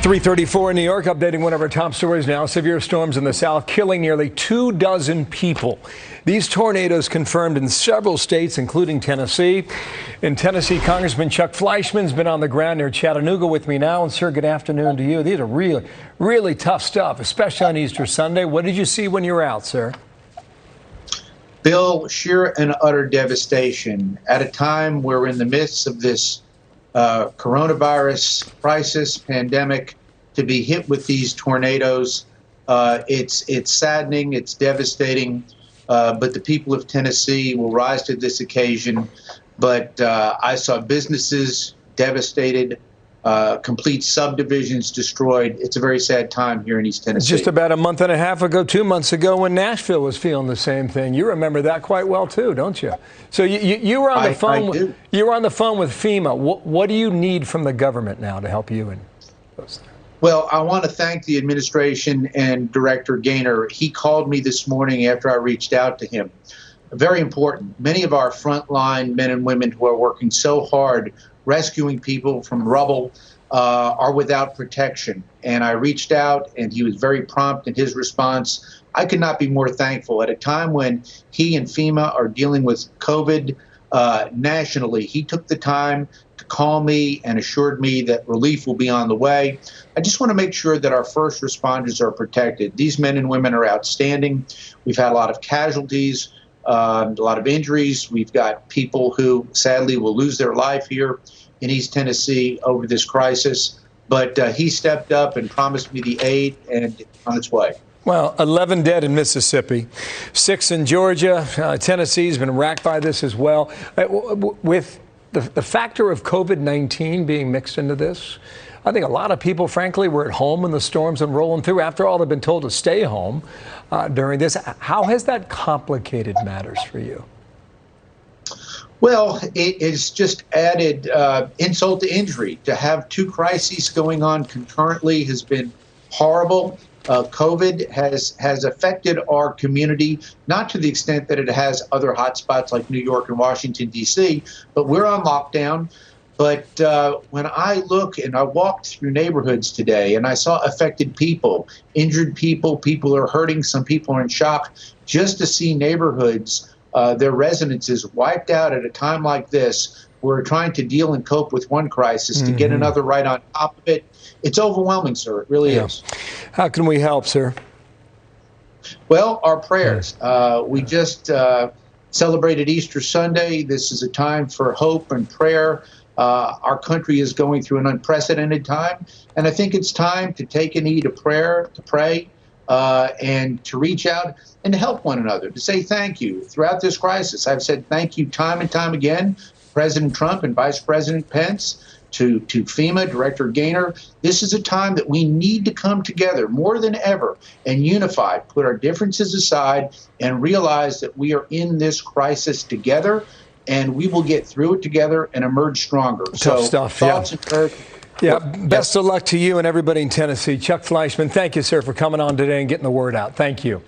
3:34 in New York, updating one of our top stories now. Severe storms in the south killing nearly 24 people. These tornadoes confirmed in several states, including Tennessee. In Tennessee, Congressman Chuck Fleischman's been on the ground near Chattanooga with me now. And, sir, good afternoon to you. These are really tough stuff, especially on Easter Sunday. What did you see when you were out, sir? Bill, sheer and utter devastation. At a time where we're in the midst of this coronavirus crisis, pandemic, to be hit with these tornadoes, it's saddening, it's devastating, but the people of Tennessee will rise to this occasion. But I saw businesses devastated, complete subdivisions destroyed. It's a very sad time here in East Tennessee. Just about a month and a half ago, 2 months ago, when Nashville was feeling the same thing. You remember that quite well too, don't you? So you were on the phone. You were on the phone with FEMA. What do you need from the government now to help you in those things? Well, I want to thank the administration and Director Gaynor. He called me this morning after I reached out to him. Very important. Many of our frontline men and women who are working so hard rescuing people from rubble are without protection. And I reached out, and he was very prompt in his response. I could not be more thankful. At a time when he and FEMA are dealing with COVID nationally, he took the time to call me and assured me that relief will be on the way. I just want to make sure that our first responders are protected. These men and women are outstanding. We've had a lot of casualties, a lot of injuries. We've got people who sadly will lose their life here in East Tennessee over this crisis. But he stepped up and promised me the aid, and it's on its way. Well, 11 dead in Mississippi, 6 in Georgia. Tennessee's been racked by this as well. With the factor of COVID-19 being mixed into this, I think a lot of people, frankly, were at home when the storms are rolling through. After all, they've been told to stay home during this. How has that complicated matters for you? Well, it is just added insult to injury. To have two crises going on concurrently has been horrible. COVID has affected our community, not to the extent that it has other hotspots like New York and Washington, D.C., but we're on lockdown. But when I look and I walked through neighborhoods today and I saw affected people, injured people, people are hurting, some people are in shock, just to see neighborhoods, their residences wiped out at a time like this, we're trying to deal and cope with one crisis to get another right on top of it. It's overwhelming, sir. It really is. How can we help, sir? Well, our prayers. We just celebrated Easter Sunday. This is a time for hope and prayer. Our country is going through an unprecedented time, and I think it's time to take a knee to prayer, to pray, and to reach out and to help one another, to say thank you. Throughout this crisis, I've said thank you time and time again, President Trump and Vice President Pence, to FEMA, Director Gaynor. This is a time that we need to come together more than ever and unify, put our differences aside, and realize that we are in this crisis together, and we will get through it together and emerge stronger. Tough stuff, thoughts and prayers. Yeah, best of luck to you and everybody in Tennessee. Chuck Fleischmann, thank you, sir, for coming on today and getting the word out. Thank you.